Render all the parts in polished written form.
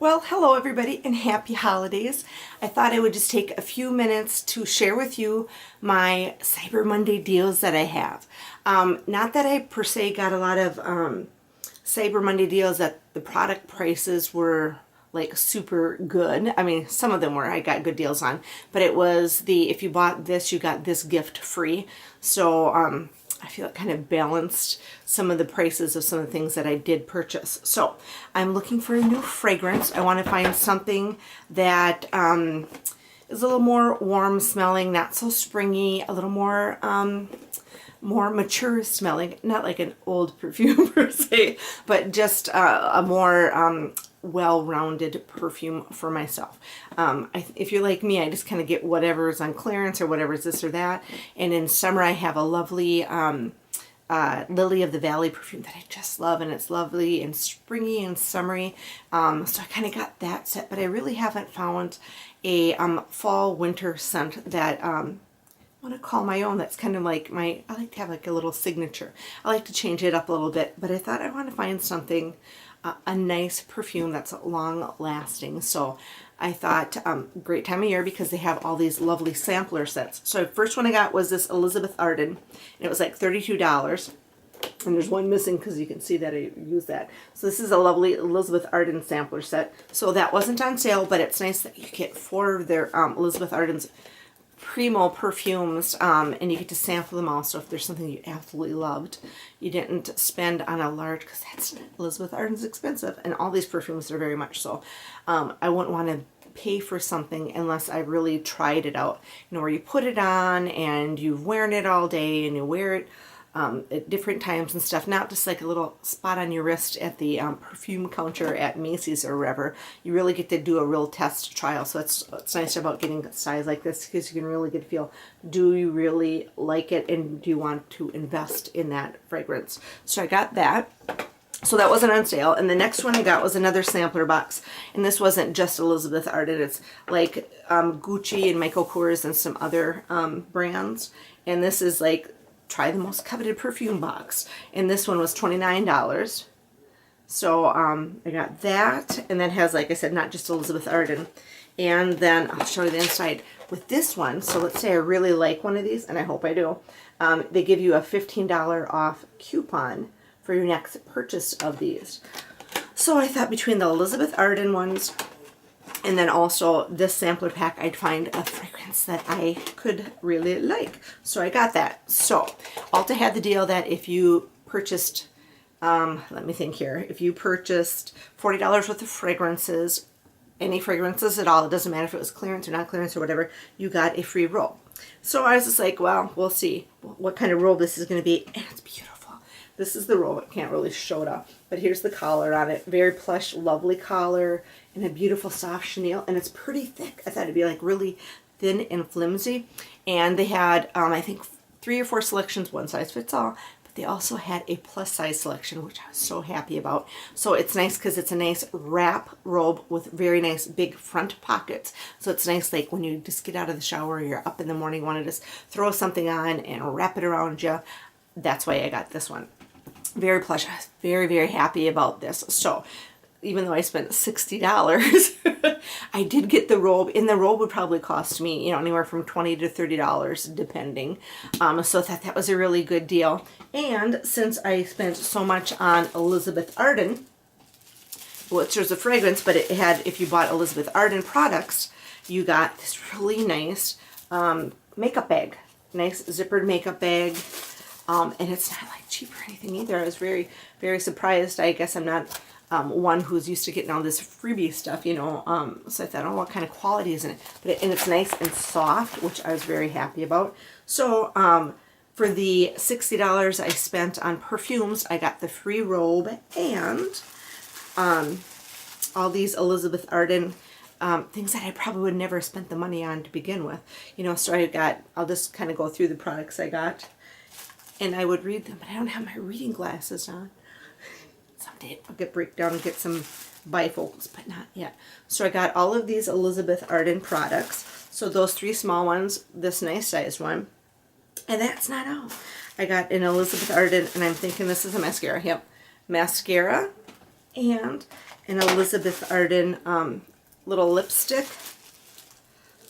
Well, hello everybody and happy holidays. I thought I would just take a few minutes to share with you my Cyber Monday deals that I have. Not that I per se got a lot of Cyber Monday deals that the product prices were like super good. I mean, some of them were, I got good deals on, but it was the, if you bought this, you got this gift free. So I feel it kind of balanced some of the prices of some of the things that I did purchase. So I'm looking for a new fragrance. I want to find something that is a little more warm smelling, not so springy, a little more mature smelling, not like an old perfume per se, but just a more well-rounded perfume for myself. If you're like me, I just kind of get whatever's on clearance or whatever's this or that. And in summer, I have a lovely Lily of the Valley perfume that I just love, and it's lovely and springy and summery. So I kind of got that set, but I really haven't found a fall winter scent that I want to call my own. That's kind of like I like to have like a little signature. I like to change it up a little bit, but I thought I want to find something, a nice perfume that's long lasting. So I thought great time of year because they have all these lovely sampler sets. So the first one I got was this Elizabeth Arden, and it was like $32. And there's one missing because you can see that I used that. So this is a lovely Elizabeth Arden sampler set. So that wasn't on sale, but it's nice that you get 4 of their Elizabeth Arden's primo perfumes, and you get to sample them all. So if there's something you absolutely loved, you didn't spend on a large, because that's Elizabeth Arden's expensive, and all these perfumes are very much so. I wouldn't want to pay for something unless I really tried it out. You know, where you put it on and you've worn it all day and you wear it at different times and stuff, not just like a little spot on your wrist at the perfume counter at Macy's or wherever. You really get to do a real test trial. So that's what's nice about getting a size like this, because you can really get a feel, do you really like it and do you want to invest in that fragrance? So I got that. So that wasn't on sale. And the next one I got was another sampler box. And this wasn't just Elizabeth Arden. It's like Gucci and Michael Kors and some other brands. And this is like Try the Most Coveted Perfume box. And this one was $29. So I got that. And then has, like I said, not just Elizabeth Arden. And then I'll show you the inside with this one. So let's say I really like one of these, and I hope I do. They give you a $15 off coupon for your next purchase of these. So I thought between the Elizabeth Arden ones and then also this sampler pack, I'd find a fragrance that I could really like. So I got that. So Ulta had the deal that if you purchased, let me think here, if you purchased $40 worth of fragrances, any fragrances at all, it doesn't matter if it was clearance or not clearance or whatever, you got a free roll. So I was just like, well, we'll see what kind of roll this is going to be. And it's beautiful. This is the roll. I can't really show it up, but here's the collar on it. Very plush, lovely collar, and a beautiful soft chenille, and it's pretty thick. I thought it'd be like really thin and flimsy. And they had, I think, 3 or 4 selections, one size fits all, but they also had a plus size selection, which I was so happy about. So it's nice because it's a nice wrap robe with very nice big front pockets. So it's nice like when you just get out of the shower, or you're up in the morning, want to just throw something on and wrap it around you. That's why I got this one. Very plush. I was very, very happy about this. So even though I spent $60, I did get the robe, and the robe would probably cost me, you know, anywhere from $20 to $30 depending. So I thought that was a really good deal. And since I spent so much on Elizabeth Arden, which was a fragrance, but it had, if you bought Elizabeth Arden products, you got this really nice makeup bag. Nice zippered makeup bag. And it's not like cheap or anything either. I was very, very surprised. I guess I'm not one who's used to getting all this freebie stuff, you know. So I thought, oh, what kind of quality is in it? And it's nice and soft, which I was very happy about. So for the $60 I spent on perfumes, I got the free robe and all these Elizabeth Arden things that I probably would never have spent the money on to begin with. You know, so I'll just kind of go through the products I got. And I would read them, but I don't have my reading glasses on. Someday I'll break down and get some bifocals, but not yet. So I got all of these Elizabeth Arden products. So those 3 small ones, this nice sized one. And that's not all. I got an Elizabeth Arden, and I'm thinking this is a mascara. Yep. Mascara and an Elizabeth Arden little lipstick.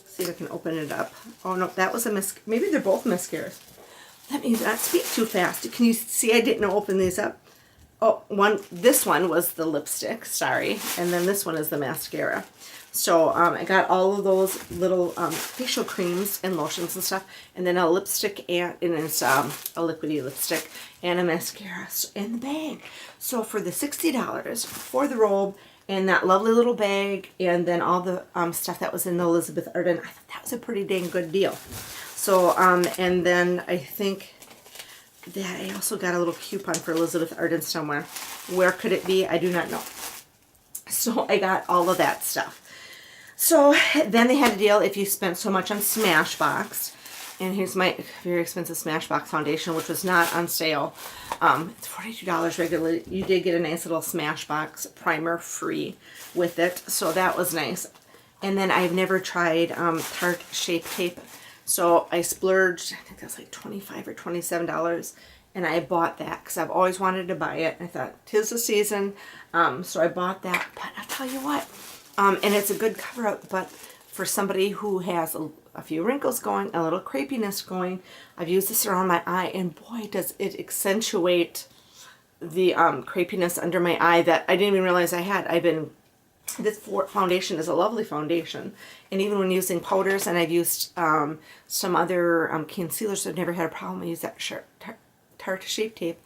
See if I can open it up. Oh no, that was a maybe they're both mascaras. Let me not speak too fast. Can you see I didn't open these up? Oh, this one was the lipstick, sorry. And then this one is the mascara. So I got all of those little facial creams and lotions and stuff. And then a lipstick, and it's a liquidy lipstick and a mascara in the bag. So for the $60 for the robe and that lovely little bag and then all the stuff that was in the Elizabeth Arden, I thought that was a pretty dang good deal. So, and then I think that I also got a little coupon for Elizabeth Arden somewhere. Where could it be? I do not know. So I got all of that stuff. So then they had a deal if you spent so much on Smashbox. And here's my very expensive Smashbox foundation, which was not on sale. It's $42 regularly. You did get a nice little Smashbox primer free with it. So that was nice. And then I've never tried Tarte Shape Tape. So I splurged, I think that's like $25 or $27, and I bought that because I've always wanted to buy it. I thought, 'tis the season, so I bought that. But I'll tell you what, and it's a good cover-up, but for somebody who has a few wrinkles going, a little crepiness going, I've used this around my eye, and boy, does it accentuate the crepiness under my eye that I didn't even realize I had. This foundation is a lovely foundation, and even when using powders, and I've used some other concealers, I've never had a problem. I use that Tarte Shape Tape,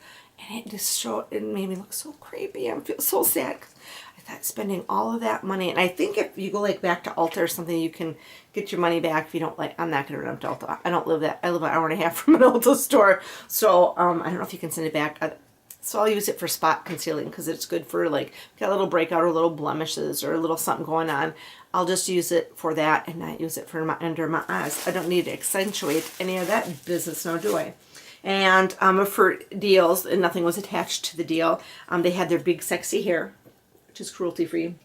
and it made me look so creepy. I feel so sad. I thought spending all of that money, and I think if you go like back to Ulta or something, you can get your money back if you don't like. I'm not going to run up to Ulta. I don't live that. I live an hour and a half from an Ulta store, so I don't know if you can send it back. So I'll use it for spot concealing because it's good for like got a little breakout or little blemishes or a little something going on. I'll just use it for that and not use it for under my eyes. I don't need to accentuate any of that business now, do I? And for deals, and nothing was attached to the deal, they had their Big Sexy Hair, which is cruelty free.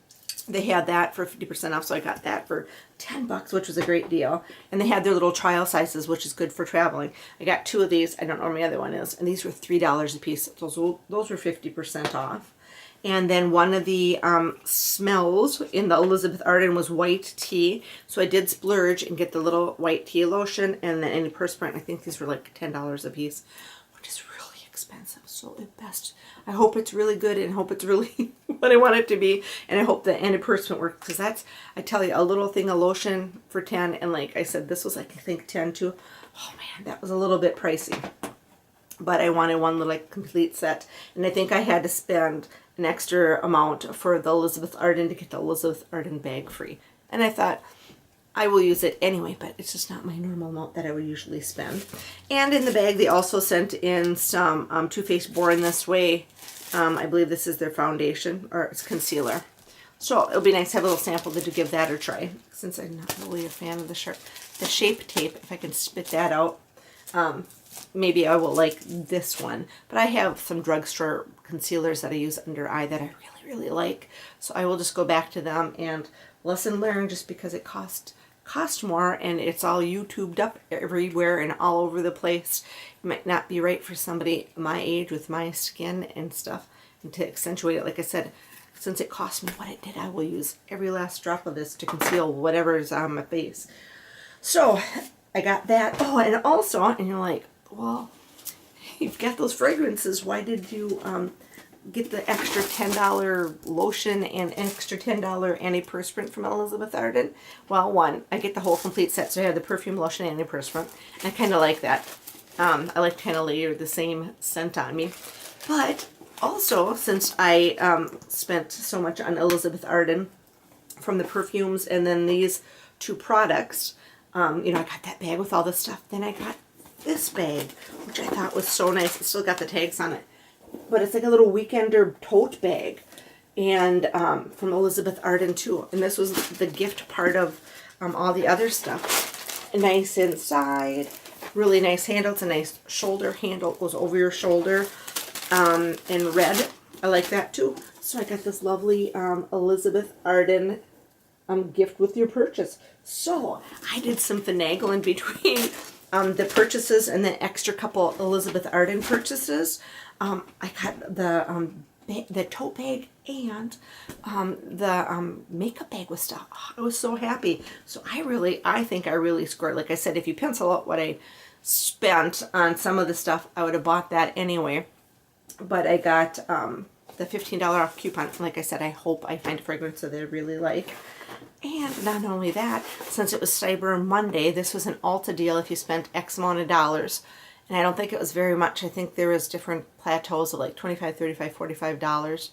They had that for 50% off, so I got that for $10, which was a great deal. And they had their little trial sizes, which is good for traveling. I got 2 of these. I don't know where my other one is. And these were $3 a piece. Those were 50% off. And then one of the smells in the Elizabeth Arden was white tea. So I did splurge and get the little white tea lotion and then antiperspirant. I think these were like $10 a piece, which is really expensive. So at best, I hope it's really good and hope it's really what I want it to be. And I hope the antiperspirant works, because that's, I tell you, a little thing of lotion for 10. And like I said, this was like, I think 10 too. Oh man, that was a little bit pricey. But I wanted one little like complete set. And I think I had to spend an extra amount for the Elizabeth Arden to get the Elizabeth Arden bag free. And I thought, I will use it anyway, but it's just not my normal amount that I would usually spend. And in the bag, they also sent in some Too Faced Born This Way. I believe this is their foundation, or it's concealer. So it'll be nice to have a little sample to give that a try, since I'm not really a fan of the Shape Tape. If I can spit that out, maybe I will like this one. But I have some drugstore concealers that I use under eye that I really, really like. So I will just go back to them, and lesson learned, just because it cost more and it's all YouTubed up everywhere and all over the place. It might not be right for somebody my age with my skin and stuff. And to accentuate it, like I said, since it cost me what it did, I will use every last drop of this to conceal whatever is on my face. So I got that. Oh, and also, and you're like, well, you've got those fragrances. Why did you get the extra $10 lotion and extra $10 antiperspirant from Elizabeth Arden? Well, one, I get the whole complete set, so I have the perfume, lotion, and antiperspirant. And I kind of like that. I like to kind of layer the same scent on me. But also, since I spent so much on Elizabeth Arden from the perfumes and then these 2 products, you know, I got that bag with all this stuff. Then I got this bag, which I thought was so nice. It still got the tags on it. But it's like a little weekender tote bag, and from Elizabeth Arden too. And this was the gift part of all the other stuff. Nice inside, really nice handle. It's a nice shoulder handle. It goes over your shoulder, in red. I like that too. So I got this lovely Elizabeth Arden gift with your purchase. So I did some finagling between the purchases and the extra couple Elizabeth Arden purchases. I got the the tote bag and the makeup bag with stuff. Oh, I was so happy. So I think I really scored. Like I said, if you pencil out what I spent on some of the stuff, I would have bought that anyway. But I got the $15 off coupon. Like I said, I hope I find a fragrance that I really like. And not only that, since it was Cyber Monday, this was an Ulta deal if you spent X amount of dollars. And I don't think it was very much. I think there was different plateaus of like $25, $35, $45.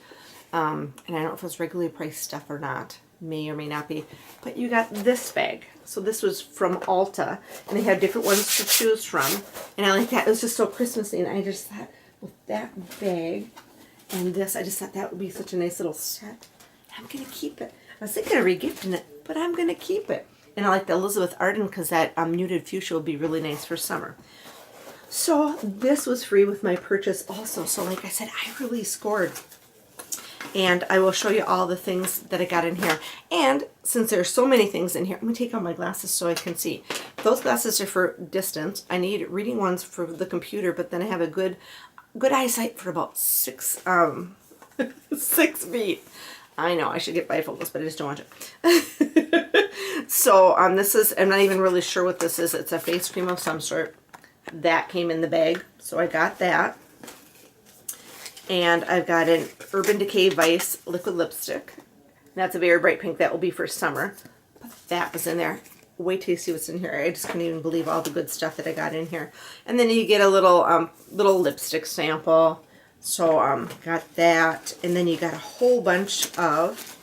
And I don't know if it was regularly priced stuff or not. May or may not be. But you got this bag. So this was from Ulta. And they had different ones to choose from. And I like that. It was just so Christmassy. And I just thought, with that bag and this, I just thought that would be such a nice little set. I'm going to keep it. I was thinking of regifting it, but I'm going to keep it. And I like the Elizabeth Arden because that muted fuchsia will be really nice for summer. So this was free with my purchase also. So like I said, I really scored. And I will show you all the things that I got in here. And since there's so many things in here, I'm going to take out my glasses so I can see. Those glasses are for distance. I need reading ones for the computer, but then I have a good eyesight for about 6 feet. I know I should get bifocals, but I just don't want to. So this is, I'm not even really sure what this is. It's a face cream of some sort. That came in the bag, so I got that. And I've got an Urban Decay Vice liquid lipstick. That's a very bright pink. That will be for summer. But that was in there. Wait till you see what's in here. I just couldn't even believe all the good stuff that I got in here. And then you get a little lipstick sample. So got that. And then you got a whole bunch of,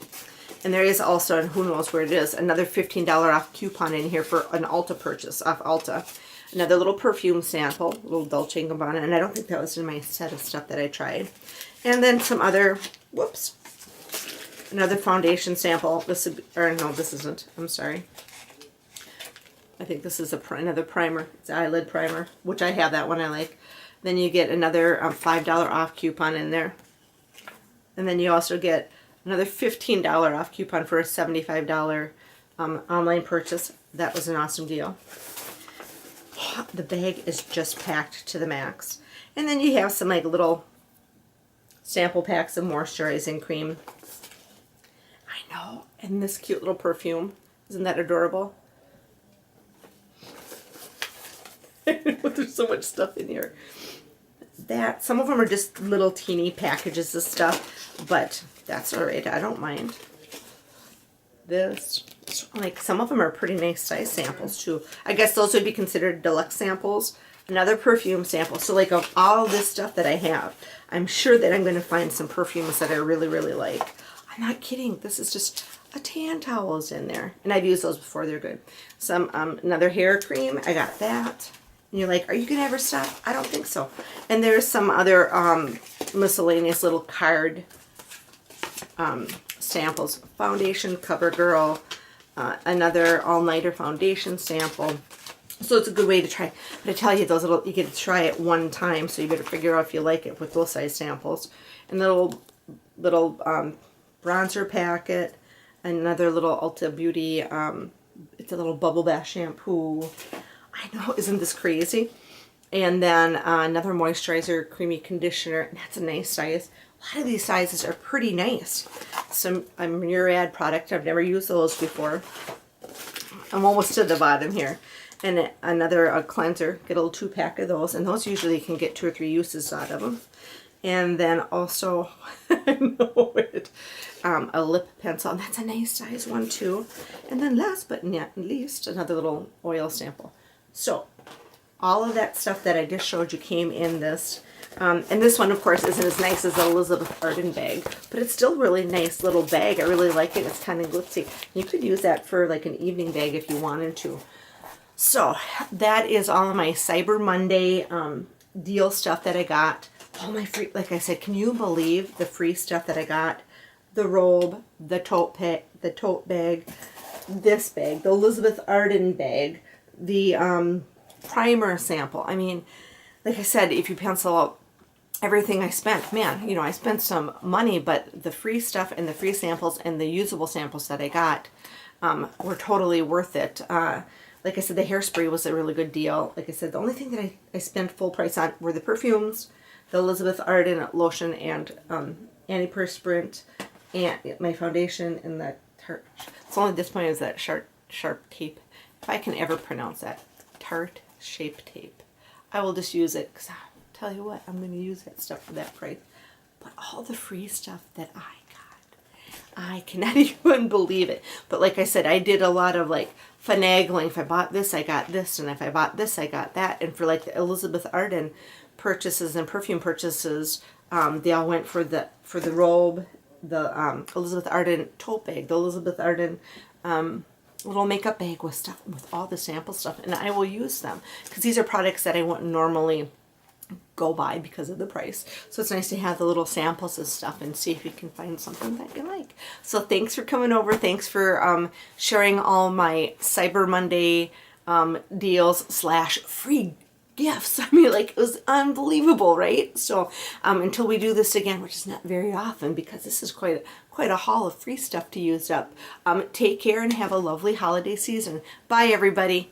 and there is also, and who knows where it is, another $15 off coupon in here for an Ulta purchase off Ulta. Another little perfume sample, a little Dolce & Gabbana, and I don't think that was in my set of stuff that I tried. And then some other, whoops, another foundation sample. This would be, or no, this isn't. I'm sorry. I think this is another primer. It's an eyelid primer, which I have that one I like. Then you get another $5 off coupon in there. And then you also get another $15 off coupon for a $75 online purchase. That was an awesome deal. The bag is just packed to the max. And then you have some like little sample packs of moisturizing cream. I know. And this cute little perfume. Isn't that adorable? There's so much stuff in here. That, some of them are just little teeny packages of stuff, but that's alright. I don't mind. This, like, some of them are pretty nice size samples too. I guess those would be considered deluxe samples. Another perfume sample. So like of all this stuff that I have, I'm sure that I'm going to find some perfumes that I really, really like. I'm not kidding. This is just a tan towels in there. And I've used those before. They're good. Some, another hair cream. I got that. And you're like, are you going to ever stop? I don't think so. And there's some other miscellaneous little card samples. Foundation, CoverGirl, another all-nighter foundation sample. So it's a good way to try. But I tell you, those little, you get to try it one time, so you better figure out if you like it with those size samples. And the little bronzer packet, another little Ulta Beauty, it's a little bubble bath shampoo. I know, isn't this crazy? And then another moisturizer, creamy conditioner, and that's a nice size. A lot of these sizes are pretty nice. Some Murad product, I've never used those before. I'm almost to the bottom here. And another cleanser, get a little 2-pack of those, and those usually can get 2 or 3 uses out of them. And then also, I know it, a lip pencil, and that's a nice size one too. And then last but not least, another little oil sample. So, all of that stuff that I just showed you came in this. And this one, of course, isn't as nice as the Elizabeth Arden bag, but it's still really nice little bag. I really like it. It's kind of glitzy. You could use that for like an evening bag if you wanted to. So that is all of my Cyber Monday deal stuff that I got. All my free, like I said, can you believe the free stuff that I got? The robe, the tote bag, this bag, the Elizabeth Arden bag, the primer sample. I mean, like I said, if you pencil out everything I spent, man, you know, I spent some money, but the free stuff and the free samples and the usable samples that I got were totally worth it. Like I said, the hairspray was a really good deal. Like I said, the only thing that I spent full price on were the perfumes, the Elizabeth Arden lotion and antiperspirant, and my foundation, and the Tarte. It's only at this point is that sharp tape. If I can ever pronounce that, Tarte Shape Tape. I will just use it because I'll tell you what, I'm going to use that stuff for that price. But all the free stuff that I got, I cannot even believe it. But like I said, I did a lot of like finagling. If I bought this, I got this, and if I bought this, I got that. And for like the Elizabeth Arden purchases and perfume purchases, they all went for the robe, the Elizabeth Arden tote bag, the Elizabeth Arden little makeup bag with stuff, with all the sample stuff, and I will use them because these are products that I wouldn't normally go buy because of the price. So it's nice to have the little samples of stuff and see if you can find something that you like. So thanks for coming over. Thanks for sharing all my Cyber Monday deals / free gifts. I mean, like, it was unbelievable, right? So until we do this again, which is not very often because this is quite a haul of free stuff to use up. Take care and have a lovely holiday season. Bye, everybody.